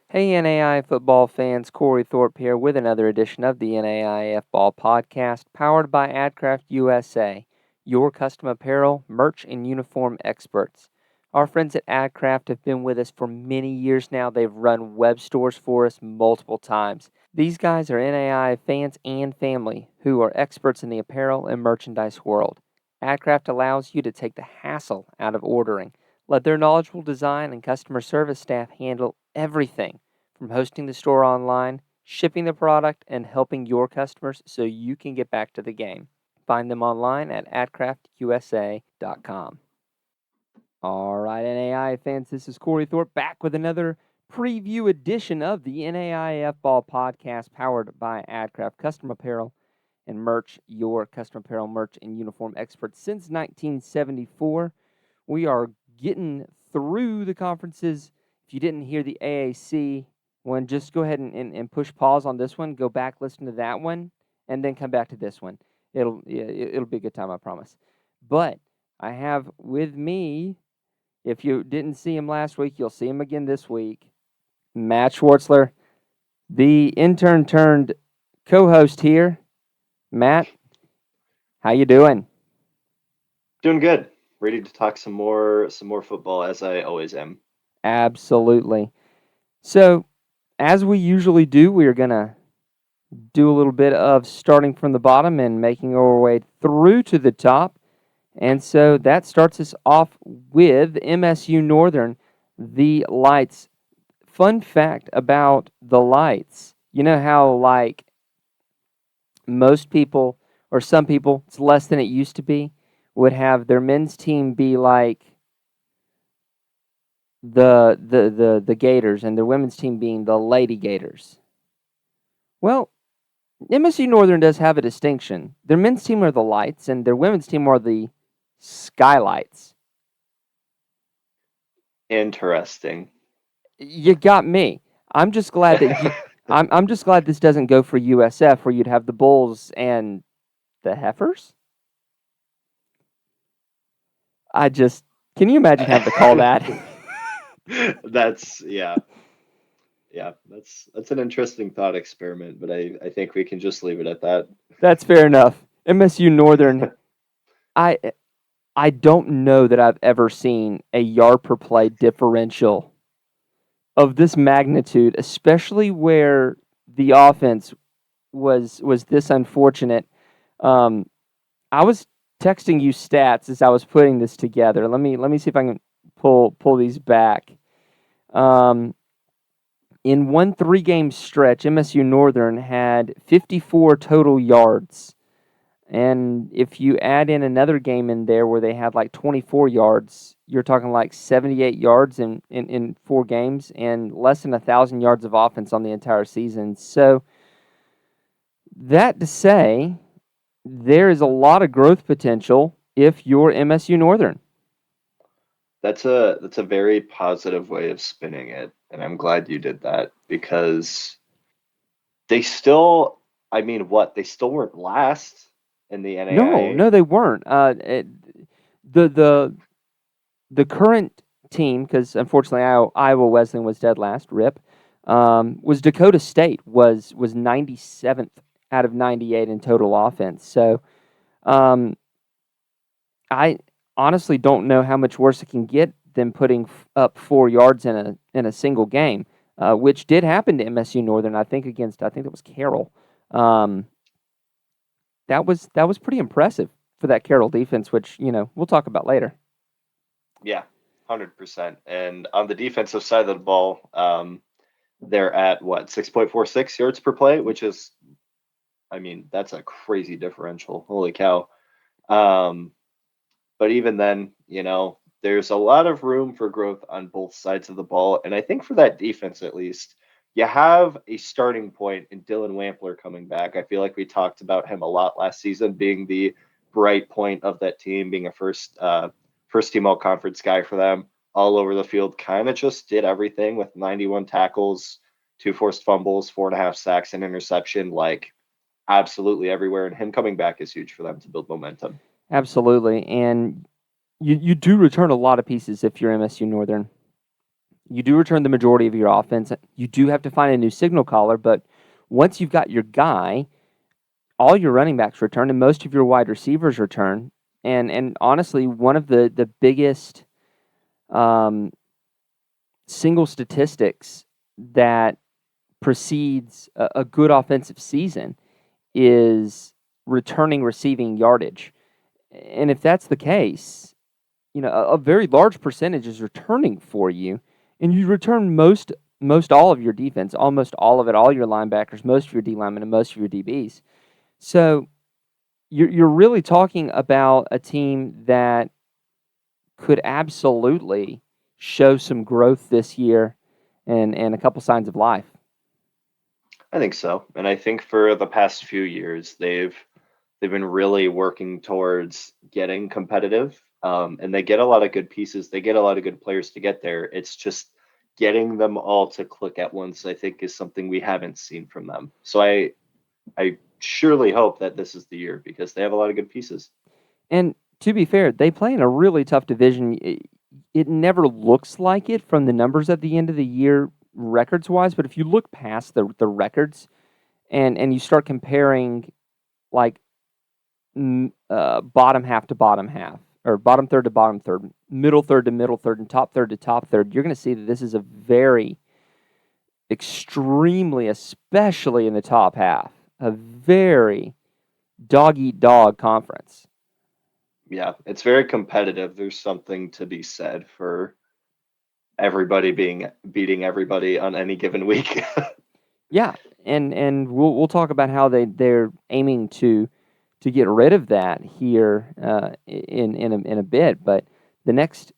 Hey NAI football fans, Corey Thorpe here with another edition of the NAIFBALL podcast powered by AdCraft USA, your custom apparel, merch, and uniform experts. Our friends at AdCraft have been with us for many years now. They've run web stores for us multiple times. These guys are NAI fans and family who are experts in the apparel and merchandise world. AdCraft allows you to take the hassle out of ordering. Let their knowledgeable design and customer service staff handle everything from hosting the store online, shipping the product, and helping your customers so you can get back to the game. Find them online at adcraftusa.com. All right, NAI fans, this is Corey Thorpe back with another preview edition of the NAIFBALL podcast powered by AdCraft Custom Apparel and Merch, your custom apparel, merch, and uniform experts since 1974. We are getting through the conferences. If you didn't hear the AAC one, just go ahead and push pause on this one, go back, listen to that one, and then come back to this one. It'll be a good time, I promise. But I have with me, if you didn't see him last week, you'll see him again this week, Matt Schwartzler, the intern turned co-host here. Matt, how you doing? Doing good. Ready to talk some more football as I always am. Absolutely. So, as we usually do, we are going to do a little bit of starting from the bottom and making our way through to the top. And so that starts us off with MSU-Northern, the Lights. Fun fact about the Lights, you know how, like, most people, or some people, it's less than it used to be, would have their men's team be like the Gators and their women's team being the Lady Gators. Well, MSU-Northern does have a distinction. Their men's team are the Lights, and their women's team are the Skylights. Interesting. You got me. I'm just glad that you. I'm just glad this doesn't go for USF, where you'd have the Bulls and the Heifers. Can you imagine having to call that? That's that's an interesting thought experiment, but I think we can just leave it at that. That's fair enough. MSU-Northern. I I don't know that I've ever seen a yard per play differential of this magnitude, especially where the offense was this unfortunate. I was texting you stats as I was putting this together. Let me see if I can pull these back. In one 3-game stretch, MSU-Northern had 54 total yards. And if you add in another game in there where they had like 24 yards, you're talking like 78 yards in 4 games and less than 1,000 yards of offense on the entire season. So that to say, there is a lot of growth potential if you're MSU-Northern. That's a very positive way of spinning it, and I'm glad you did that because they still, I mean, what? They still weren't last in the NAIA. No, they weren't. The current team, because unfortunately Iowa Wesleyan was dead last. RIP. Was Dakota State was 97th out of 98 in total offense. So, I honestly don't know how much worse it can get than putting up 4 yards in a single game, which did happen to MSU-Northern. I think it was CARROLL. That was pretty impressive for that CARROLL defense, which we'll talk about later. Yeah, 100%. And on the defensive side of the ball, they're at what, 6.46 yards per play, which is, I mean, that's a crazy differential. Holy cow. Um, but even then, there's a lot of room for growth on both sides of the ball. And I think for that defense, at least, you have a starting point in Dylan Wampler coming back. I feel like we talked about him a lot last season, being the bright point of that team, being a first team all conference guy for them, all over the field, kind of just did everything with 91 tackles, 2 forced fumbles, 4.5 sacks, and interception, like absolutely everywhere. And him coming back is huge for them to build momentum. Absolutely, and you do return a lot of pieces if you're MSU-Northern. You do return the majority of your offense. You do have to find a new signal caller, but once you've got your guy, all your running backs return and most of your wide receivers return. And honestly, one of the biggest single statistics that precedes a good offensive season is returning receiving yardage. And if that's the case, a very large percentage is returning for you, and you return most all of your defense, almost all of it, all your linebackers, most of your D linemen, and most of your DBs. So you're really talking about a team that could absolutely show some growth this year and a couple signs of life. I think so. And I think for the past few years, they've been really working towards getting competitive. And they get a lot of good pieces. They get a lot of good players to get there. It's just getting them all to click at once, I think, is something we haven't seen from them. So I surely hope that this is the year because they have a lot of good pieces. And to be fair, they play in a really tough division. It never looks like it from the numbers at the end of the year, records-wise, but if you look past the records and you start comparing, like, bottom half to bottom half, or bottom third to bottom third, middle third to middle third, and top third to top third, you're going to see that this is a very extremely, especially in the top half, a very dog-eat-dog conference. Yeah, it's very competitive. There's something to be said for everybody beating everybody on any given week. Yeah, and we'll talk about how they're aiming to get rid of that here in a bit. But the next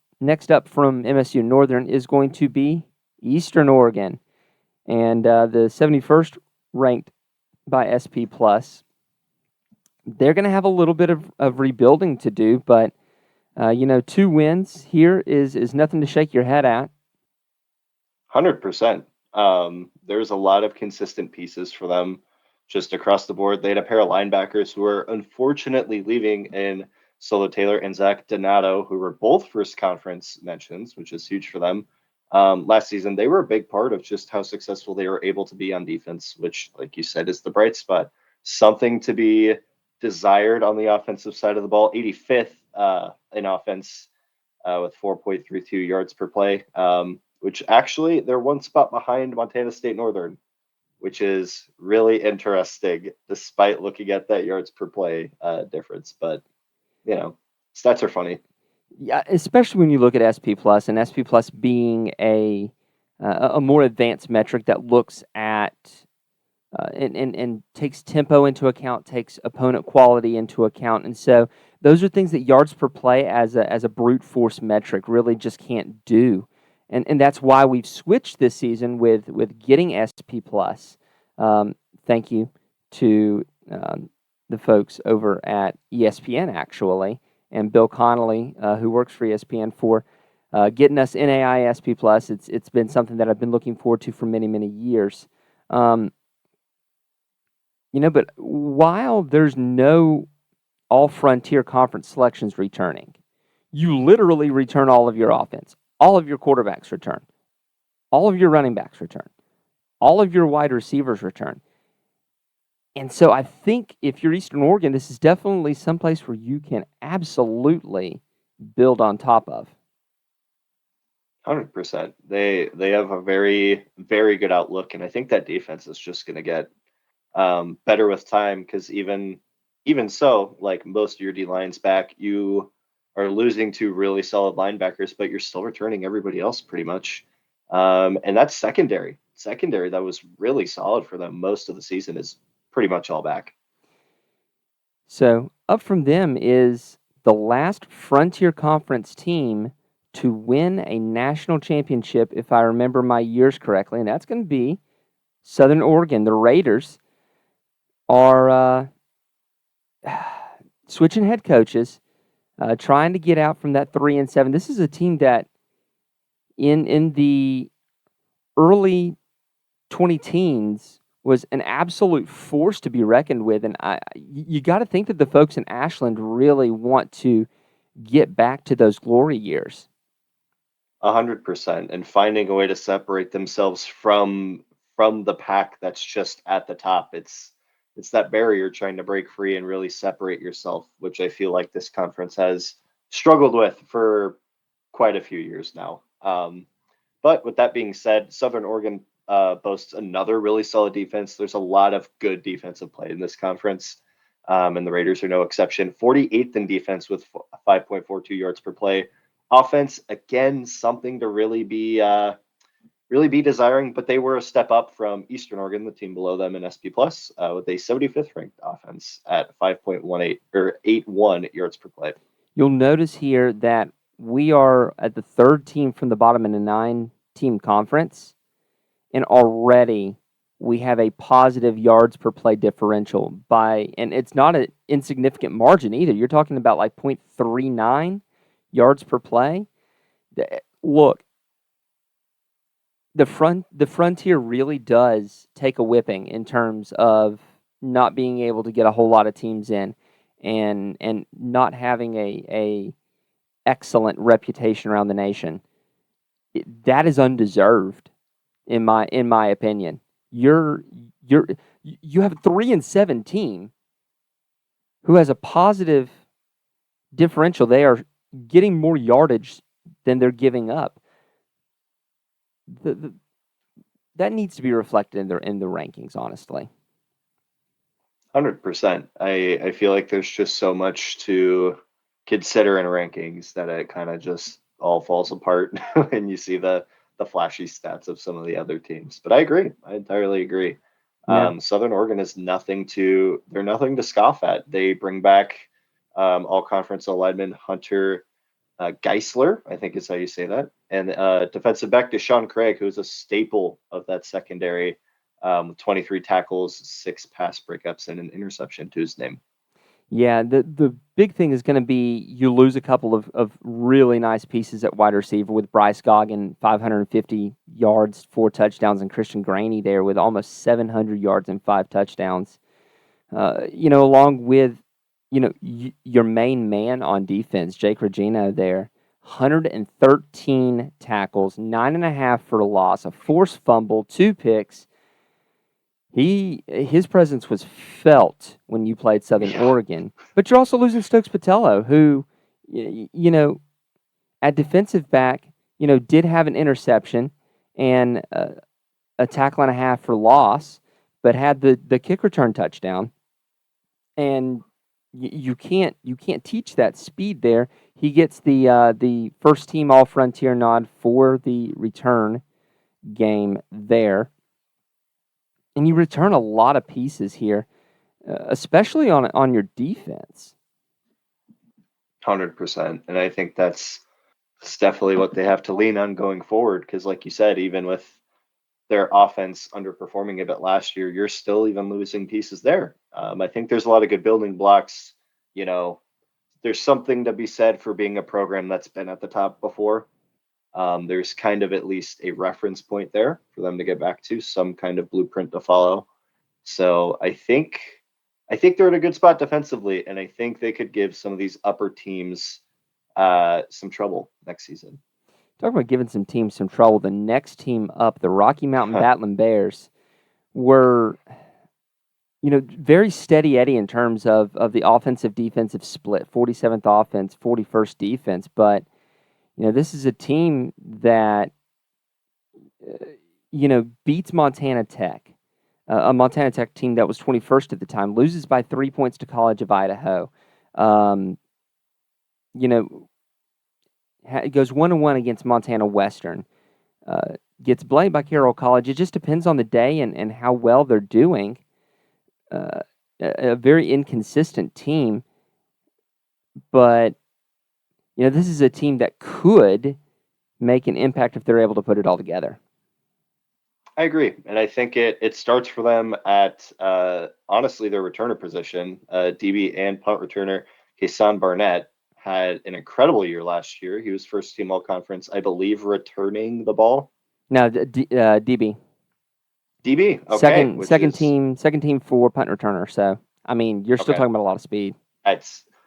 up from MSU-NORTHERN is going to be Eastern Oregon, and the 71st ranked by SP Plus. They're going to have a little bit of rebuilding to do, but 2 wins here is nothing to shake your head at. 100%. There's a lot of consistent pieces for them just across the board. They had a pair of linebackers who are unfortunately leaving in Solo Taylor and Zach Donato, who were both first conference mentions, which is huge for them. Last season, they were a big part of just how successful they were able to be on defense, which, like you said, is the bright spot. Something to be desired on the offensive side of the ball. 85th in offense with 4.32 yards per play, which actually they're one spot behind Montana State Northern, which is really interesting despite looking at that yards per play difference. But, stats are funny. Yeah, especially when you look at SP Plus, and SP Plus being a more advanced metric that looks at and takes tempo into account, takes opponent quality into account, and so those are things that yards per play as a brute force metric really just can't do, and that's why we've switched this season with getting SP Plus. Thank you to the folks over at ESPN actually, and Bill Connolly, who works for ESPN, for getting us NAIASP Plus. It's been something that I've been looking forward to for many years. But while there's no all Frontier Conference selections returning, you literally return all of your offense. All of your quarterbacks return. All of your running backs return. All of your wide receivers return. And so I think if you're Eastern Oregon, this is definitely someplace where you can absolutely build on top of. 100%. They have a very, very good outlook, and I think that defense is just going to get better with time because even so, like most of your D lines back, you are losing 2 really solid linebackers, but you're still returning everybody else pretty much. And that's secondary. Secondary that was really solid for them most of the season is pretty much all back. So up from them is the last Frontier Conference team to win a national championship, if I remember my years correctly, and that's going to be Southern Oregon. The Raiders are switching head coaches, trying to get out from that 3-7. This is a team that in the early 2010s was an absolute force to be reckoned with, and you got to think that the folks in Ashland really want to get back to those glory years. 100%, and finding a way to separate themselves from the pack that's just at the top. It's that barrier trying to break free and really separate yourself, which I feel like this conference has struggled with for quite a few years now. But with that being said, Southern Oregon boasts another really solid defense. There's a lot of good defensive play in this conference, and the Raiders are no exception. 48th in defense with 5.42 yards per play. Offense, again, something to really be desiring, but they were a step up from Eastern Oregon, the team below them in SP Plus, with a 75th ranked offense at 5.18 or 81 yards per play. You'll notice here that we are at the third team from the bottom in a 9-team conference, and already we have a positive yards per play differential and it's not an insignificant margin either. You're talking about like 0.39 yards per play. Look, the Frontier really does take a whipping in terms of not being able to get a whole lot of teams in, and not having a excellent reputation around the nation. That is undeserved, in my opinion. You have a 3-7 team who has a positive differential. They are getting more yardage than they're giving up. That needs to be reflected in the rankings, honestly. 100%. I feel like there's just so much to consider in rankings that it kind of just all falls apart when you see the flashy stats of some of the other teams. But I agree. I entirely agree. Yeah. Southern Oregon is nothing to scoff at. They bring back all conference lineman Hunter Geisler, I think is how you say that, and defensive back Deshaun Craig, who's a staple of that secondary, with 23 tackles, 6 pass breakups, and an interception to his name. Yeah, the big thing is going to be you lose a couple of really nice pieces at wide receiver with Bryce Goggin, 550 yards, 4 touchdowns, and Christian Graney there with almost 700 yards and 5 touchdowns. Along with, your main man on defense, Jake Regino there, 113 tackles, 9.5 for a loss, a forced fumble, 2 picks. His presence was felt when you played Southern Oregon, but you're also losing Stokes Patello, who, at defensive back, did have an interception and a tackle and a half for loss, but had the kick return touchdown. And you can't teach that speed there. He gets the first team All Frontier nod for the return game there. And you return a lot of pieces here, especially on your defense. 100%. And I think that's definitely what they have to lean on going forward. Because, like you said, even with their offense underperforming a bit last year, you're still even losing pieces there. I think there's a lot of good building blocks. There's something to be said for being a program that's been at the top before. There's kind of at least a reference point there for them to get back to, some kind of blueprint to follow. So I think they're in a good spot defensively, and I think they could give some of these upper teams some trouble next season. Talking about giving some teams some trouble, the next team up, the Rocky Mountain BATTLIN Bears, were very steady Eddie in terms of the offensive-defensive split, 47th offense, 41st defense. But, this is a team that, beats Montana Tech, a Montana Tech team that was 21st at the time, loses by 3 points to College of Idaho. It goes 1-1 against Montana Western. Gets blamed by Carroll College. It just depends on the day and how well they're doing. A very inconsistent team, but this is a team that could make an impact if they're able to put it all together. I agree, and I think it starts for them at honestly their returner position. DB and punt returner Kason Barnett had an incredible year last year. He was first team all conference, I believe, returning the ball. No, DB. DB, okay. Second team for punt returner. So, I mean, you're still talking about a lot of speed.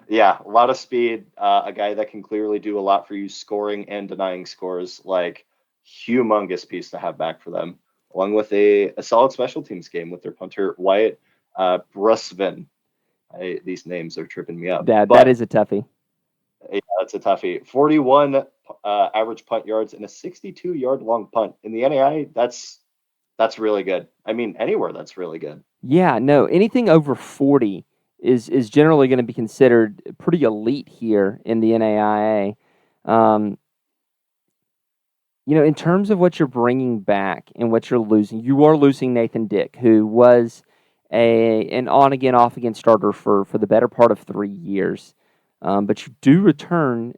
Yeah, a lot of speed. A guy that can clearly do a lot for you, scoring and denying scores. Like, humongous piece to have back for them, along with a solid special teams game with their punter Wyatt Brusvin. These names are tripping me up, That but is a toughie. yeah, that's a toughie. 41 average punt yards and a 62-yard long punt in the NAI. That's really good. I mean, anywhere that's really good. Yeah, no, anything over 40 is generally going to be considered pretty elite here in the NAIA. In terms of what you're bringing back and what you're losing, you are losing Nathan Dick, who was an on again, off again starter for the better part of 3 years. But you do return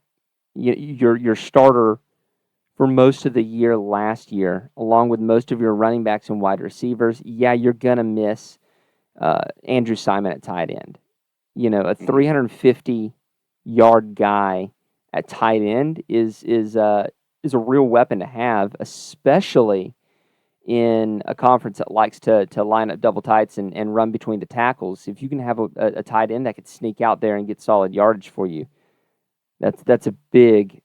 your starter for most of the year last year, along with most of your running backs and wide receivers. Yeah, you're gonna miss Andrew Simon at tight end. A 350-yard guy at tight end is a real weapon to have, especially in a conference that likes to line up double tights and run between the tackles. If you can have a tight end that could sneak out there and get solid yardage for you, that's a big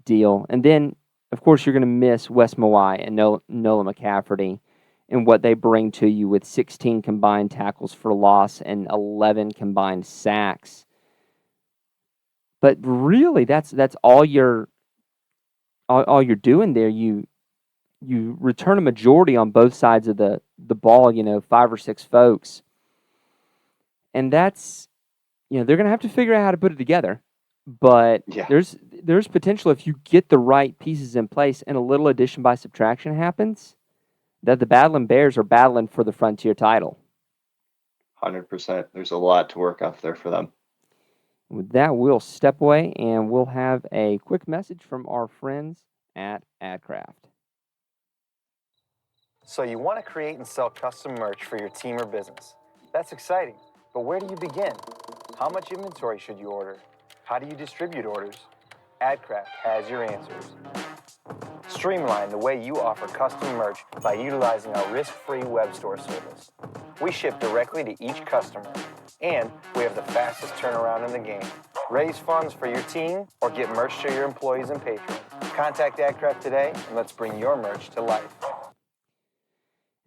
deal. And then, of course, you're going to miss Wes Mawai and Nola McCafferty and what they bring to you with 16 combined tackles for loss and 11 combined sacks. But really, that's all you're doing there. You return a majority on both sides of the ball. 5 or 6 folks, and that's they're going to have to figure out how to put it together. But Yeah, there's potential if you get the right pieces in place and a little addition by subtraction happens, that the Battling Bears are battling for the Frontier title. 100%. There's a lot to work off there for them. With that, we'll step away and we'll have a quick message from our friends at AdCraft. So you want to create and sell custom merch for your team or business. That's exciting, but where do you begin? How much inventory should you order? How do you distribute orders? AdCraft has your answers. Streamline the way you offer custom merch by utilizing our risk-free web store service. We ship directly to each customer, and we have the fastest turnaround in the game. Raise funds for your team or get merch to your employees and patrons. Contact AdCraft today, and let's bring your merch to life.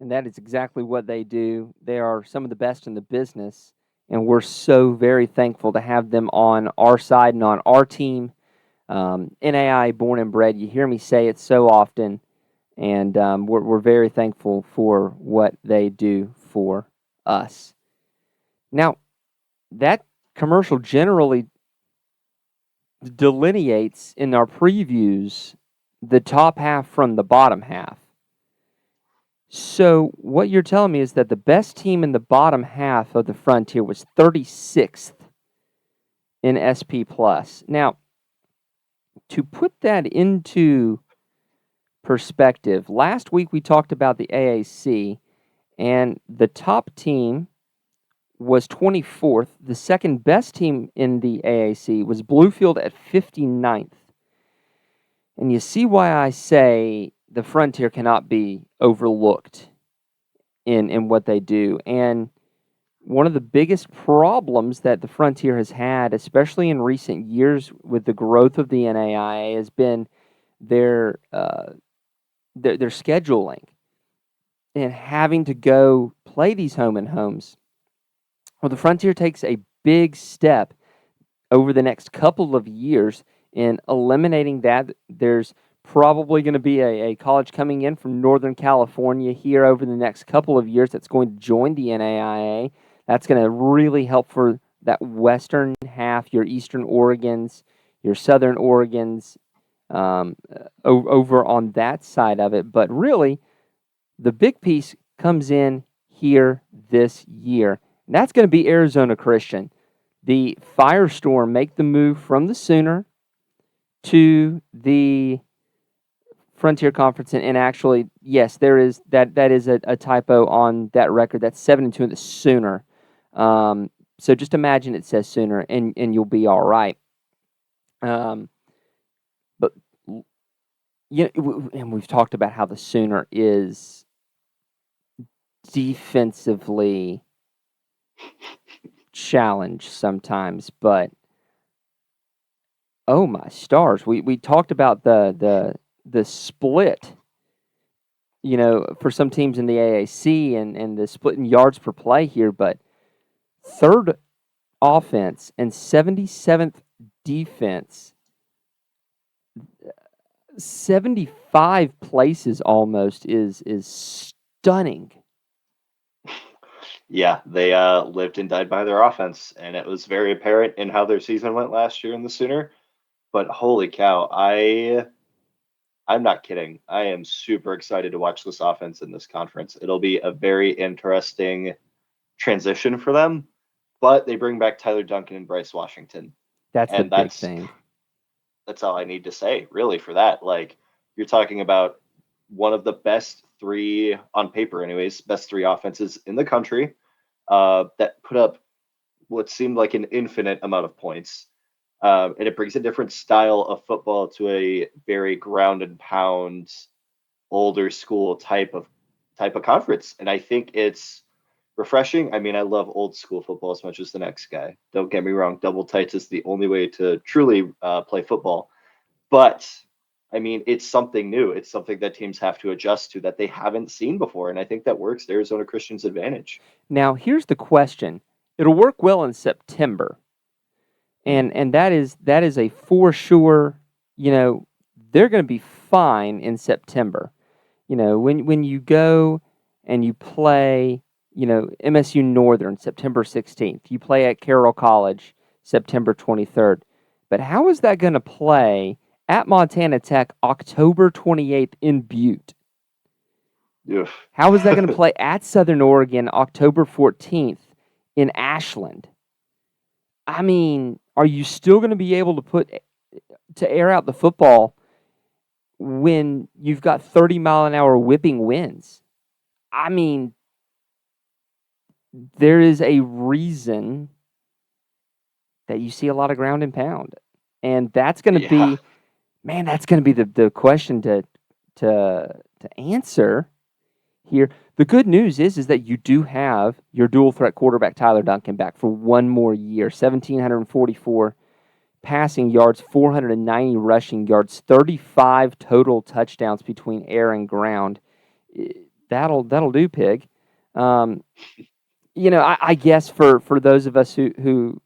And that is exactly what they do. They are some of the best in the business, and we're so very thankful to have them on our side and on our team. NAI born and bred. You hear me say it so often, and we're very thankful for what they do for us. Now, that commercial generally delineates in our previews the top half from the bottom half. So what you're telling me is that the best team in the bottom half of the Frontier was 36th in SP+. Now, to put that into perspective, last week we talked about the AAC, and the top team was 24th. The second best team in the AAC was Bluefield at 59th. And you see why I say the Frontier cannot be overlooked in what they do. And one of the biggest problems that the Frontier has had, especially in recent years with the growth of the NAIA, has been their scheduling and having to go play these home and homes. Well, the Frontier takes a big step over the next couple of years in eliminating that. There's probably going to be a college coming in from Northern California here over the next couple of years that's going to join the NAIA. That's going to really help for that western half, your Eastern Oregons, your Southern Oregons, over on that side of it. But really, the big piece comes in here this year. And that's going to be Arizona Christian. The Firestorm make the move from the Sooner to the Frontier Conference, and actually, yes, there is that is a typo on that record. That's 7-2 in the Sooner. So just imagine it says Sooner, and you'll be all right. But and we've talked about how the Sooner is defensively challenged sometimes, but Oh my stars! We talked about the split, for some teams in the AAC and the split in yards per play here, but third offense and 77th defense, 75 places almost is stunning. Yeah, they lived and died by their offense, and it was very apparent in how their season went last year in the Sooner. But holy cow, I'm not kidding. I am super excited to watch this offense in this conference. It'll be a very interesting transition for them, but they bring back Tyler Duncan and Bryce Washington, That's the and big thing. that's all I need to say really for that. Like, you're talking about one of the best three on paper, anyways, best three offenses in the country that put up what seemed like an infinite amount of points. And it brings a different style of football to a very ground and pound, older school type of conference. And I think it's refreshing. I mean, I love old school football as much as the next guy. Don't get me wrong, double tights is the only way to truly play football. But I mean, it's something new. It's something that teams have to adjust to that they haven't seen before. And I think that works to Arizona Christian's advantage. Now, here's the question. It'll work well in September. And that is a for sure, they're going to be fine in September. When you go and you play, MSU-NORTHERN September 16th, you play at Carroll College September 23rd. But how is that going to play at Montana Tech October 28th in Butte? Oof. How is that going to play at Southern Oregon October 14th in Ashland? I mean, are you still going to be able to air out the football when you've got 30-mile-an-hour whipping winds? I mean, there is a reason that you see a lot of ground and pound. And that's going to be, man, that's going to be the question to answer here. The good news is that you do have your dual threat quarterback Tyler Duncan back for one more year. 1,744 passing yards, 490 rushing yards, 35 total touchdowns between air and ground. That'll do, Pig. I guess for those of us who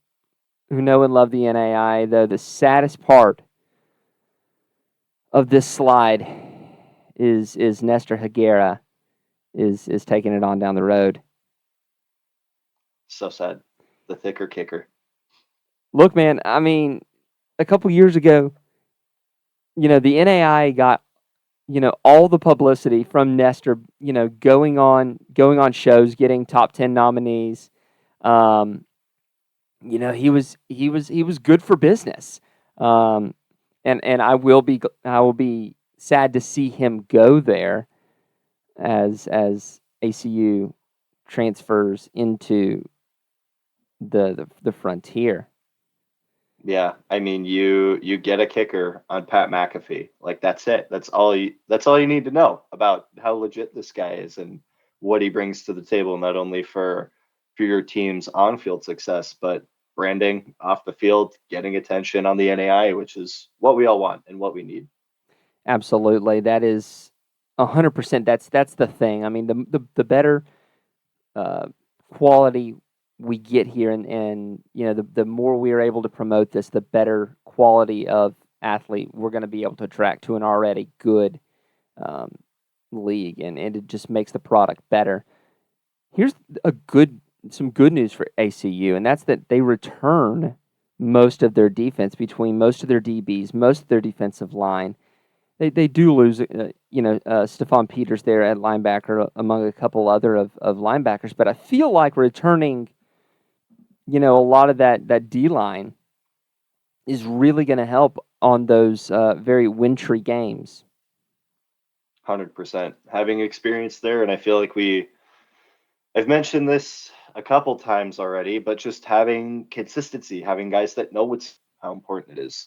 know and love the NAI, though, the saddest part of this slide is Nestor Higuera is taking it on down the road. So sad. The thicker kicker. Look, man, I mean, a couple years ago, the NAI got, all the publicity from Nestor, going on shows, getting top 10 nominees. He was good for business. And I will be sad to see him go there as ACU transfers into the frontier. Yeah, I mean, you get a kicker on Pat McAfee. Like, that's it. That's all you need to know about how legit this guy is and what he brings to the table, not only for your team's on-field success, but branding off the field, getting attention on the NAI, which is what we all want and what we need. Absolutely. That is 100%. That's the thing. I mean, the better quality we get here, and the more we are able to promote this, the better quality of athlete we're going to be able to attract to an already good league, and it just makes the product better. Here's some good news for ACU, and that's that they return most of their defense, between most of their DBs, most of their defensive line. They do lose, Stephon Peters there at linebacker, among a couple other of linebackers, but I feel like returning, a lot of that D-line is really going to help on those very wintry games. 100%. Having experience there, and I feel like I've mentioned this a couple times already, but just having consistency, having guys that know how important it is.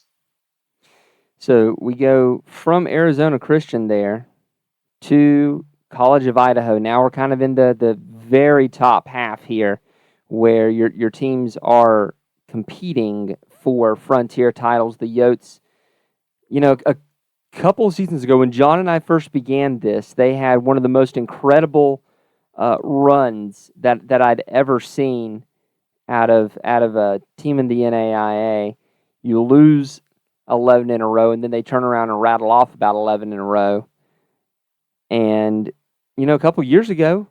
So we go from Arizona Christian there to College of Idaho. Now we're kind of in the very top half here, where your teams are competing for Frontier titles, the Yotes. You know, a couple of seasons ago when John and I first began this, they had one of the most incredible runs that I'd ever seen out of a team in the NAIA. You lose 11 in a row, and then they turn around and rattle off about 11 in a row. And, you know, a couple years ago,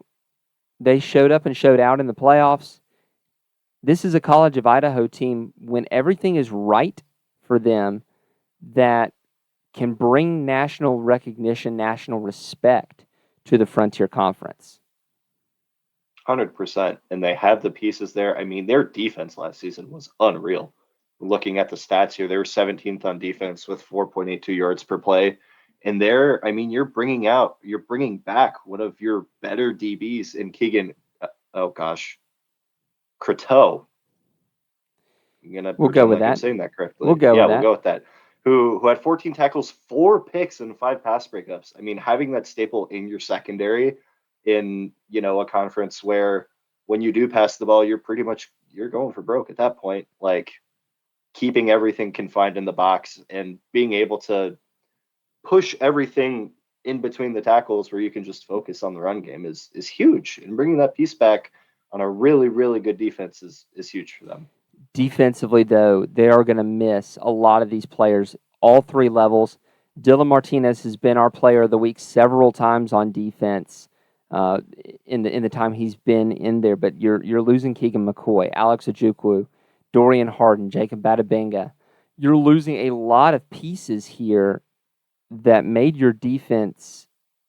they showed up and showed out in the playoffs. This is a College of Idaho team, when everything is right for them, that can bring national recognition, national respect to the Frontier Conference. 100%. And they have the pieces there. I mean, their defense last season was unreal. Looking at the stats here, they were 17th on defense with 4.82 yards per play. And there, I mean, you're bringing back one of your better DBs in Keegan. Croteau. We'll go with that. I'm saying that correctly. We'll go with that. Who had 14 tackles, 4 picks, and 5 pass breakups. I mean, having that staple in your secondary in, you know, a conference where when you do pass the ball, you're going for broke at that point. Like, keeping everything confined in the box and being able to push everything in between the tackles where you can just focus on the run game is huge. And bringing that piece back on a really, really good defense is huge for them. Defensively, though, they are going to miss a lot of these players, all 3 levels. Dylan Martinez has been our player of the week several times on defense in the time he's been in there. But you're losing Keegan McCoy, Alex Ojukwu, Dorian Harden, Jacob Badabenga. You're losing a lot of pieces here that made your defense,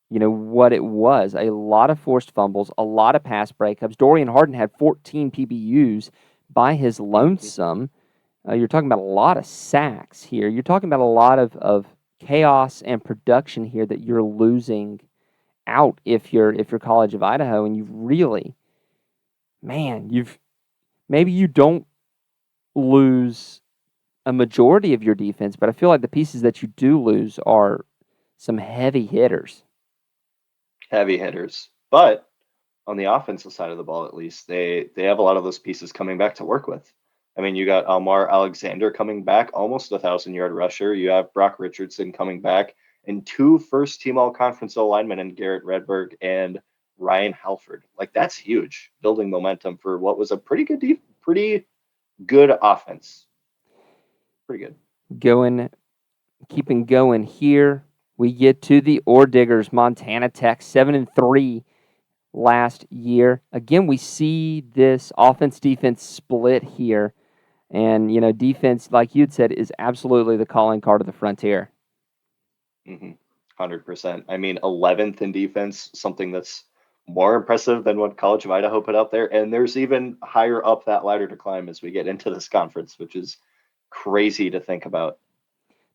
you know, what it was. A lot of forced fumbles, a lot of pass breakups. Dorian Harden had 14 PBUs by his lonesome. You're talking about a lot of sacks here. You're talking about a lot of chaos and production here that you're losing out if you're College of Idaho, and maybe you don't lose a majority of your defense, but I feel like the pieces that you do lose are some heavy hitters. But on the offensive side of the ball, at least, they have a lot of those pieces coming back to work with. I mean, you got Almar Alexander coming back, almost 1,000-yard rusher. You have Brock Richardson coming back, and 2 first-team all-conference linemen in Garrett Redberg and Ryan Halford. Like, that's huge, building momentum for what was a pretty good offense. Pretty good. Keeping going here, we get to the OREDIGGERS, Montana Tech, 7-3 last year. Again, we see this offense-defense split here. And, you know, defense, like you'd said, is absolutely the calling card of the Frontier. 100%. I mean, 11th in defense, something that's more impressive than what College of Idaho put out there. And there's even higher up that ladder to climb as we get into this conference, which is crazy to think about.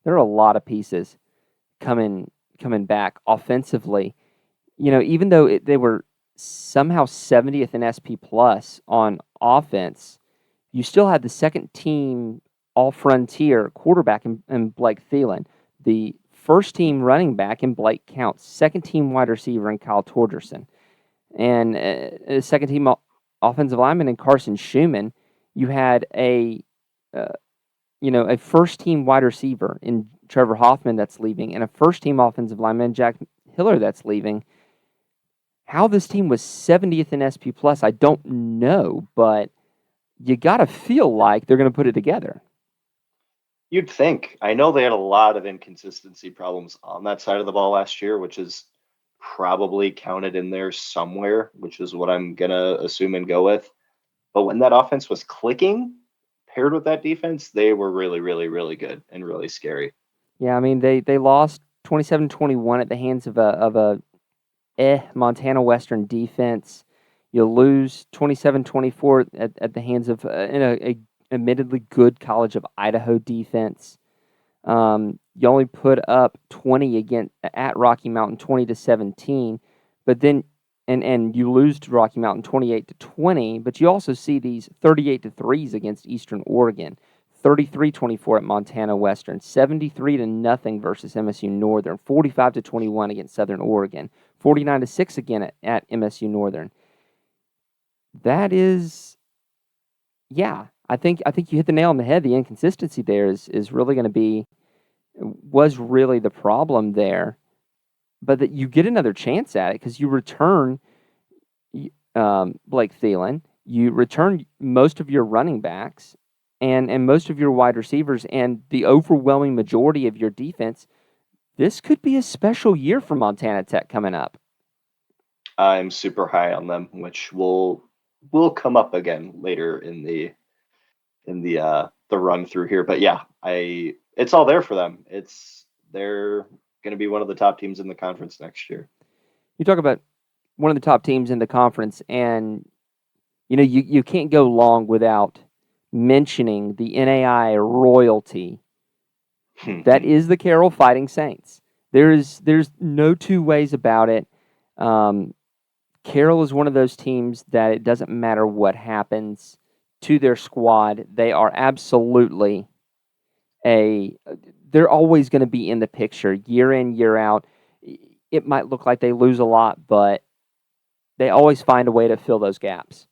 There are a lot of pieces coming back offensively. You know, even though they were somehow 70th in SP plus on offense, you still had the second team all-Frontier quarterback in Blake Thielen, the first team running back in Blake Counts, second team wide receiver in Kyle Torgerson, and a second team offensive lineman in Carson Schumann. You had a first team wide receiver in Trevor Hoffman that's leaving, and a first team offensive lineman, Jack Hiller, that's leaving. How this team was 70th in SP plus, I don't know, but you got to feel like they're going to put it together. You'd think. I know they had a lot of inconsistency problems on that side of the ball last year, which is probably counted in there somewhere, which is what I'm going to assume and go with. But when that offense was clicking, paired with that defense, they were really, really, really good and really scary. Yeah, I mean, they lost 27-21 at the hands of a Montana Western defense. You'll lose 27-24 at the hands of a admittedly good College of Idaho defense. You only put up 20 at Rocky Mountain, 20-17, but then and you lose to Rocky Mountain 28-20. But you also see these 38-3s against Eastern Oregon, 33-24 at Montana Western, 73-0 versus MSU-NORTHERN, 45-21 against Southern Oregon, 49-6 again at MSU-NORTHERN. That is, yeah, I think you hit the nail on the head. The inconsistency there is really going to was really the problem there. But that you get another chance at it because you return Blake Thielen, you return most of your running backs and most of your wide receivers, and the overwhelming majority of your defense. This could be a special year for Montana Tech coming up. I'm super high on them, which will come up again later in the run through here. But yeah, it's all there for them. They're going to be one of the top teams in the conference next year. You talk about one of the top teams in the conference, and you can't go long without mentioning the NAI royalty. That is the Carroll Fighting Saints. There's no two ways about it. Carroll is one of those teams that it doesn't matter what happens to their squad. They are absolutely they're always going to be in the picture year in, year out. It might look like they lose a lot, but they always find a way to fill those gaps.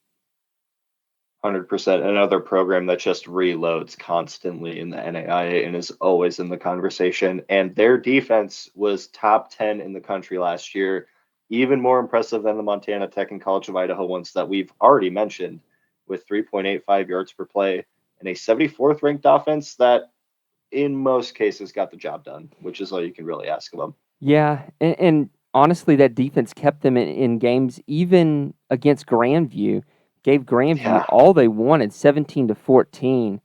100%. Another program that just reloads constantly in the NAIA and is always in the conversation. And their defense was top 10 in the country last year, even more impressive than the Montana Tech and College of Idaho ones that we've already mentioned, with 3.85 yards per play and a 74th ranked offense that in most cases got the job done, which is all you can really ask of them. Yeah, and honestly, that defense kept them in games, even against Grandview. Gave Grandview all they wanted, 17-14.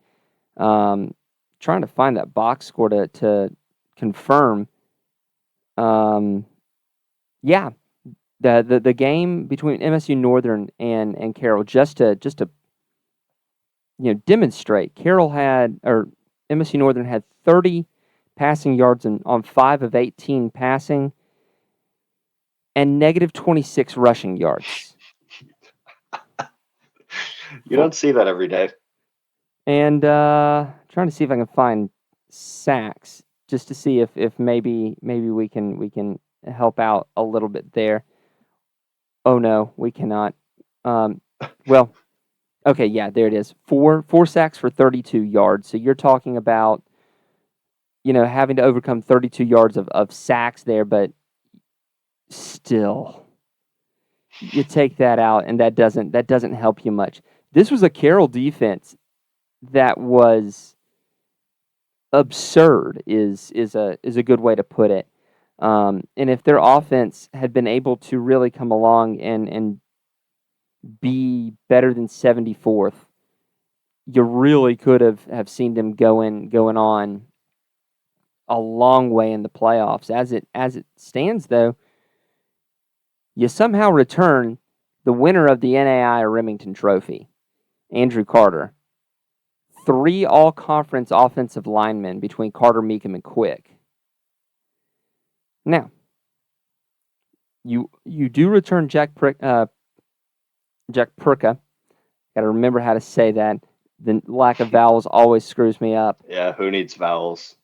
Trying to find that box score to confirm. Yeah, the game between MSU-NORTHERN and Carroll, just to demonstrate. MSU-NORTHERN had 30 passing yards on 5 of 18 passing, and negative 26 rushing yards. You don't see that every day. And trying to see if I can find sacks just to see if maybe we can help out a little bit there. Oh no, we cannot. Well, okay, yeah, there it is. Four sacks for 32 yards. So you're talking about having to overcome 32 yards of sacks there, but still, you take that out, and that doesn't help you much. This was a Carroll defense that was absurd. Is a good way to put it. And if their offense had been able to really come along and be better than 74th, you really could have seen them going on a long way in the playoffs. As it stands, though, you somehow return the winner of the NAI Remington Trophy, Andrew Carter. 3 all-conference offensive linemen between Carter, Meekum, and Quick. Now, you do return Jack Perka. Got to remember how to say that. The lack of vowels always screws me up. Yeah, who needs vowels?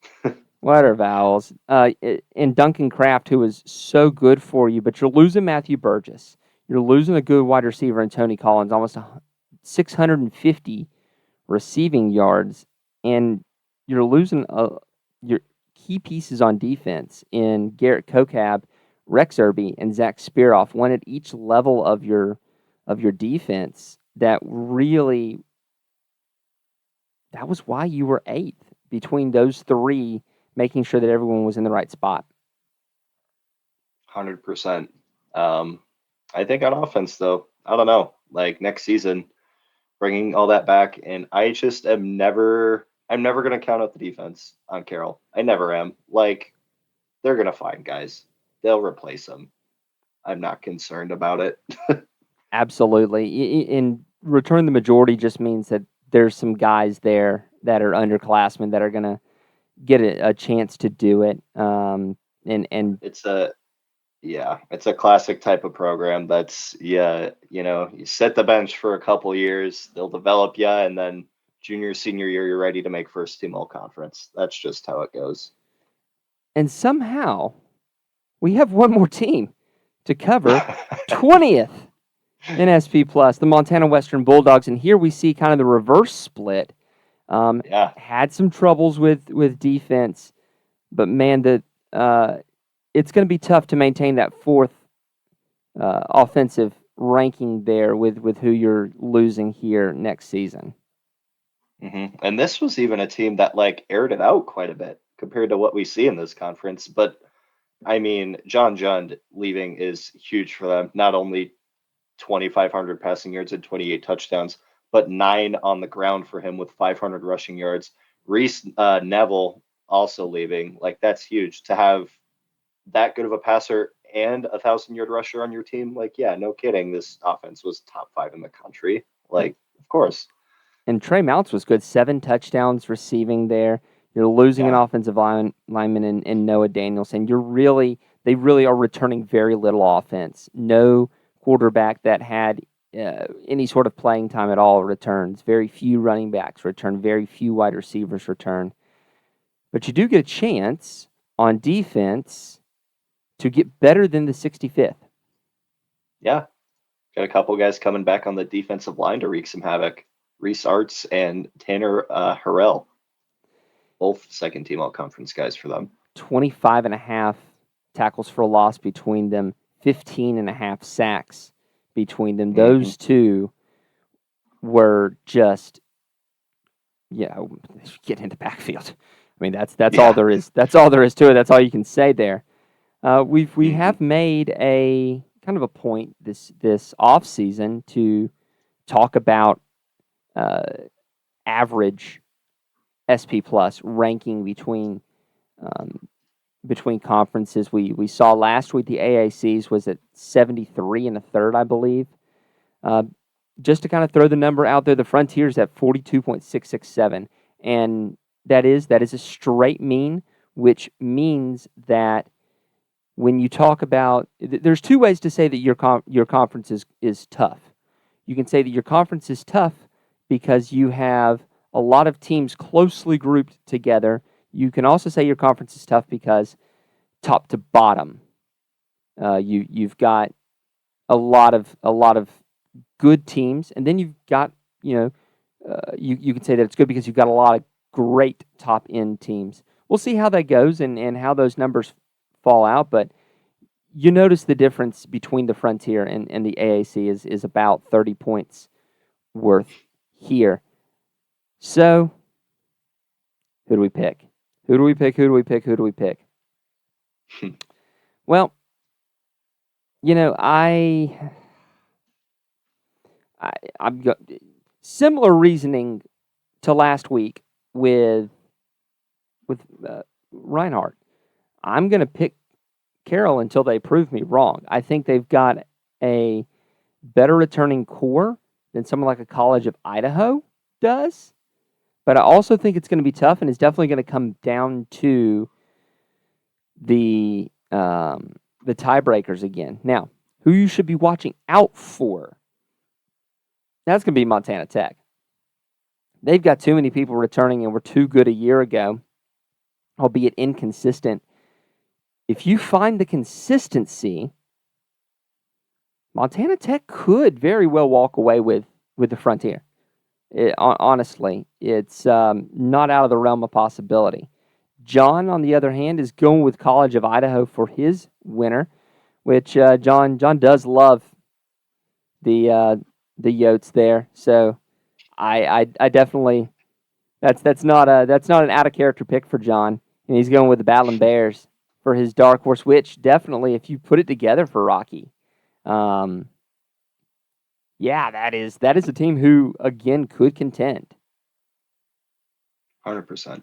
What are vowels? And Duncan Kraft, who is so good for you, but you're losing Matthew Burgess. You're losing a good wide receiver in Tony Collins, almost 650 receiving yards, and you're losing your key pieces on defense in Garrett Kokab, Rex Irby, and Zach Spearoff, one at each level of your defense. That was why you were 8th, between those 3, making sure that everyone was in the right spot. 100%. I think on offense, though, I don't know. Like next season, bringing all that back, and I just I'm never going to count out the defense on Carroll. I never am. Like, they're going to find guys. They'll replace them. I'm not concerned about it. Absolutely. In return, the majority just means that there's some guys there that are underclassmen that are going to get a chance to do it. And it's a classic type of program that's, you set the bench for a couple years, they'll develop you, and then junior, senior year, you're ready to make first team all conference. That's just how it goes. And somehow we have one more team to cover, 20th. NSP Plus, the Montana Western Bulldogs, and here we see kind of the reverse split. Yeah. Had some troubles with defense, but man, it's going to be tough to maintain that fourth offensive ranking there with who you're losing here next season. And this was even a team that like aired it out quite a bit compared to what we see in this conference. But I mean, John Jund leaving is huge for them. Not only 2,500 passing yards and 28 touchdowns, but 9 on the ground for him with 500 rushing yards. Reese Neville also leaving. Like, that's huge to have that good of a passer and 1,000-yard rusher on your team. Like, yeah, no kidding. This offense was top 5 in the country. Like, of course. And Trey Mounts was good, 7 touchdowns receiving there. You're losing an offensive lineman in Noah Danielson. They really are returning very little offense. No quarterback that had any sort of playing time at all returns. Very few running backs return. Very few wide receivers return. But you do get a chance on defense to get better than the 65th. Yeah. Got a couple guys coming back on the defensive line to wreak some havoc. Reese Arts and Tanner Harrell. Both second-team all-conference guys for them. 25.5 tackles for loss between them. 15.5 sacks between them. Those two were just, get in the backfield. I mean, that's all there is. That's all there is to it. That's all you can say there. We have made a kind of a point this off season to talk about average SP Plus ranking between conferences. We saw last week the AACs was at 73 and a third, I believe. Just to kind of throw the number out there, the Frontiers at 42.667, and that is a straight mean, which means that when you talk about, there's two ways to say that your conference is tough. You can say that your conference is tough because you have a lot of teams closely grouped together. You can also say your conference is tough because top to bottom, you've got a lot of good teams, and then you've got you can say that it's good because you've got a lot of great top end teams. We'll see how that goes and how those numbers fall out, but you notice the difference between the Frontier and the AAC is about 30 points worth here. So, who do we pick? Who do we pick? Who do we pick? Who do we pick? Well, I'm similar reasoning to last week with Reinhardt. I'm going to pick CARROLL until they prove me wrong. I think they've got a better returning core than someone like a College of Idaho does. But I also think it's going to be tough, and it's definitely going to come down to the tiebreakers again. Now, who you should be watching out for, that's going to be Montana Tech. They've got too many people returning and were too good a year ago, albeit inconsistent. If you find the consistency, Montana Tech could very well walk away with the Frontier. Honestly, it's not out of the realm of possibility. John, on the other hand, is going with College of Idaho for his winner, which John does love the Yotes there. So I definitely that's not an out of character pick for John, and he's going with the BATTLIN Bears for his dark horse. Which definitely, if you put it together for Rocky, that is a team who again could contend. 100%.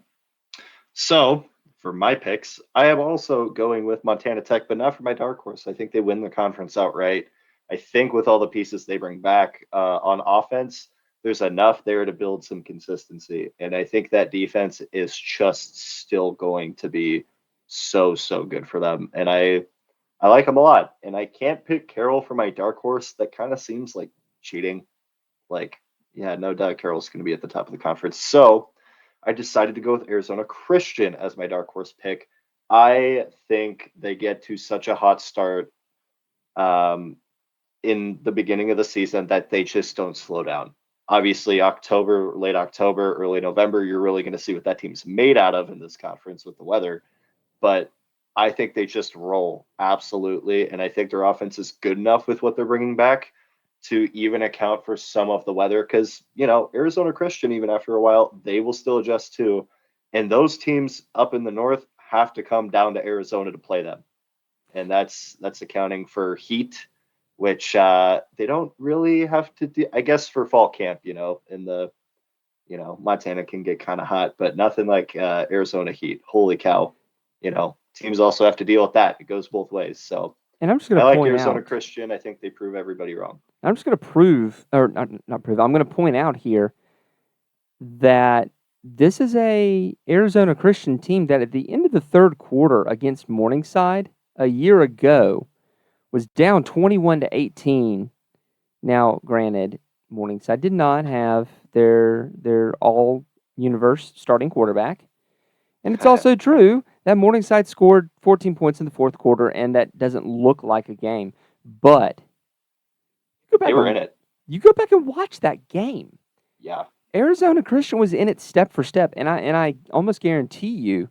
So for my picks, I am also going with Montana Tech, but not for my dark horse. I think they win the conference outright. I think with all the pieces they bring back on offense, there's enough there to build some consistency. And I think that defense is just still going to be so good for them. And I like them a lot. And I can't pick CARROLL for my dark horse. That kind of seems like cheating. Like, yeah, no doubt CARROLL's going to be at the top of the conference. So I decided to go with Arizona Christian as my dark horse pick. I think they get to such a hot start. in the beginning of the season that they just don't slow down. Obviously, October, late October, early November, you're really going to see what that team's made out of in this conference with the weather. But I think they just roll, absolutely. And I think their offense is good enough with what they're bringing back to even account for some of the weather. Because, Arizona Christian, even after a while, they will still adjust too. And those teams up in the north have to come down to Arizona to play them. And that's accounting for heat, which they don't really have to do, I guess, for fall camp, in the, Montana can get kind of hot, but nothing like Arizona heat. Holy cow. Teams also have to deal with that. It goes both ways. So, And I'm just going I to like point Arizona out, Christian. I think they prove everybody wrong. I'm just going to prove, or not prove, I'm going to point out here that this is a Arizona Christian team that at the end of the third quarter against Morningside a year ago was down 21-18. Now, granted, Morningside did not have their all-universe starting quarterback. And it's also true that Morningside scored 14 points in the fourth quarter, and that doesn't look like a game. But They were in it. You go back and watch that game. Yeah. Arizona Christian was in it step for step, and I almost guarantee you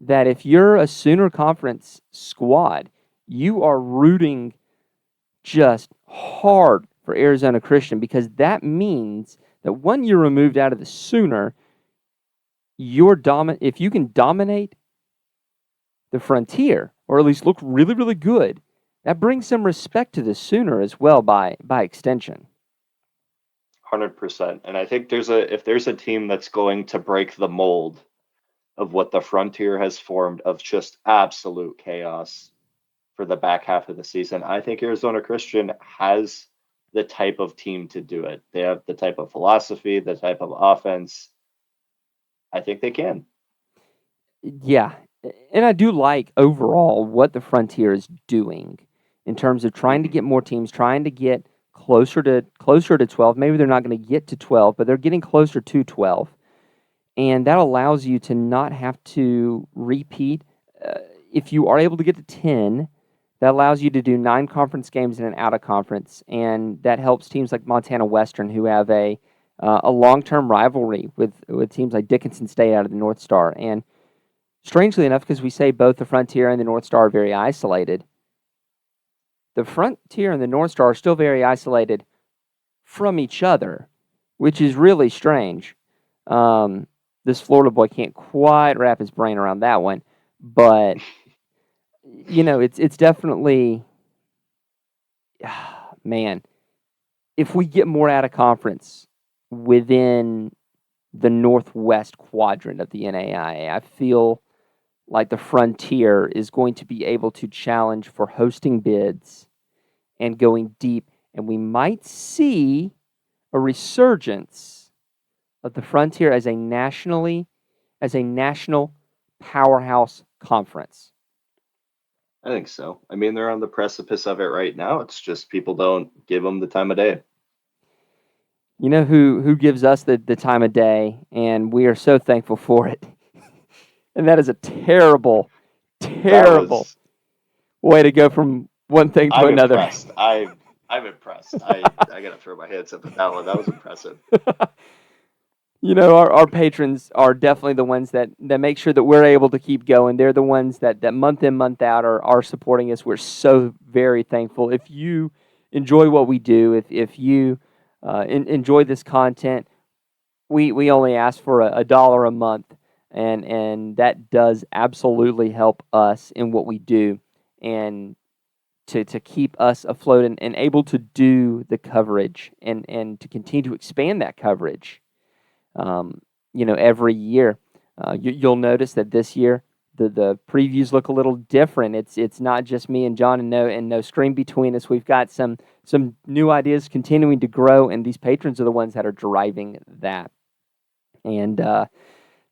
that if you're a Sooner Conference squad, you are rooting just hard for Arizona Christian, because that means that when you're removed out of the Sooner, if you can dominate the Frontier, or at least look really, really good, that brings some respect to the Sooner as well by extension. 100%. And I think if there's a team that's going to break the mold of what the Frontier has formed of just absolute chaos for the back half of the season, I think Arizona Christian has the type of team to do it. They have the type of philosophy, the type of offense. I think they can. Yeah. And I do like overall what the Frontier is doing in terms of trying to get more teams, trying to get closer to 12. Maybe they're not going to get to 12, but they're getting closer to 12. And that allows you to not have to repeat. If you are able to get to 10, that allows you to do 9 conference games in an out-of-conference, and that helps teams like Montana Western, who have a long-term rivalry with teams like Dickinson State out of the North Star. And strangely enough, because we say both the Frontier and the North Star are very isolated, the Frontier and the North Star are still very isolated from each other, which is really strange. This Florida boy can't quite wrap his brain around that one, but it's definitely, man, if we get more out of conference within the northwest quadrant of the NAIA, I feel like the Frontier is going to be able to challenge for hosting bids and going deep, and we might see a resurgence of the Frontier as a national powerhouse conference. I think so. I mean, they're on the precipice of it right now. It's just people don't give them the time of day. You know who gives us the time of day, and we are so thankful for it. And that is a terrible way to go from one thing to another. Impressed. I'm impressed. I got to throw my hands up at that one. That was impressive. Our patrons are definitely the ones that make sure that we're able to keep going. They're the ones that month in, month out are supporting us. We're so very thankful. If you enjoy what we do, if you enjoy this content, we only ask for $1 a month, and that does absolutely help us in what we do, and to keep us afloat and able to do the coverage and to continue to expand that coverage. Every year. You'll notice that this year the previews look a little different. It's not just me and John and no screen between us. We've got some new ideas continuing to grow, and these patrons are the ones that are driving that. And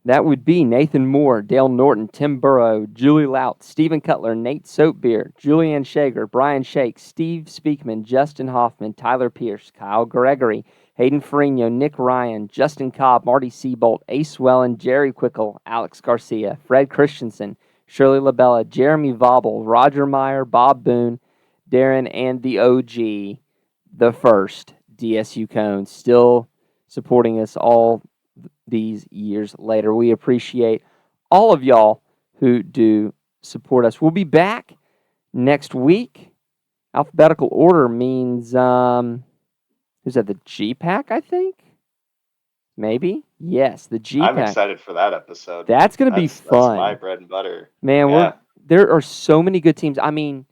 that would be Nathan Moore, Dale Norton, Tim Burrow, Julie Lout, Stephen Cutler, Nate Soapbeer, Julianne Shager, Brian Shake, Steve Speakman, Justin Hoffman, Tyler Pierce, Kyle Gregory, Hayden Ferrigno, Nick Ryan, Justin Cobb, Marty Seabolt, Ace Wellen, Jerry Quickle, Alex Garcia, Fred Christensen, Shirley LaBella, Jeremy Vobble, Roger Meyer, Bob Boone, Darren, and the OG, the first DSU Cone, still supporting us all these years later. We appreciate all of y'all who do support us. We'll be back next week. Alphabetical order means, who's that, the G-Pack, I think? Maybe? Yes, the G-Pack. I'm excited for that episode. That's going to be fun. That's my bread and butter. Man, there are so many good teams. I mean,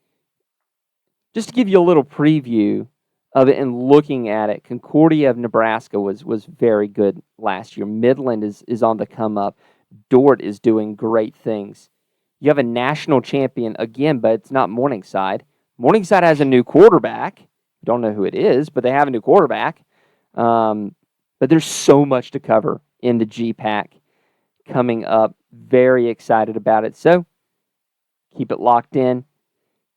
just to give you a little preview of it and looking at it, Concordia of Nebraska was very good last year. Midland is on the come up. Dort is doing great things. You have a national champion again, but it's not Morningside. Morningside has a new quarterback. Don't know who it is, but they have a new quarterback. But there's so much to cover in the G-Pack coming up. Very excited about it. So keep it locked in.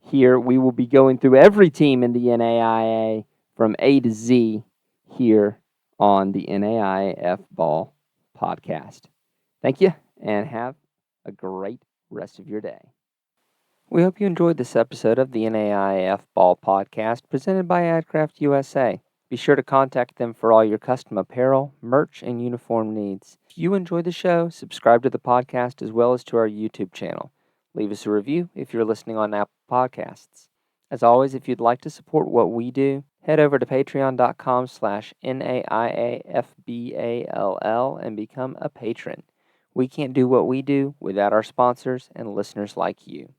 Here we will be going through every team in the NAIA from A to Z here on the NAIF Ball podcast. Thank you and have a great rest of your day. We hope you enjoyed this episode of the NAIF Ball podcast presented by AdCraft USA. Be sure to contact them for all your custom apparel, merch, and uniform needs. If you enjoy the show, subscribe to the podcast as well as to our YouTube channel. Leave us a review if you're listening on Apple Podcasts. As always, if you'd like to support what we do, head over to patreon.com/NAIAFBALL and become a patron. We can't do what we do without our sponsors and listeners like you.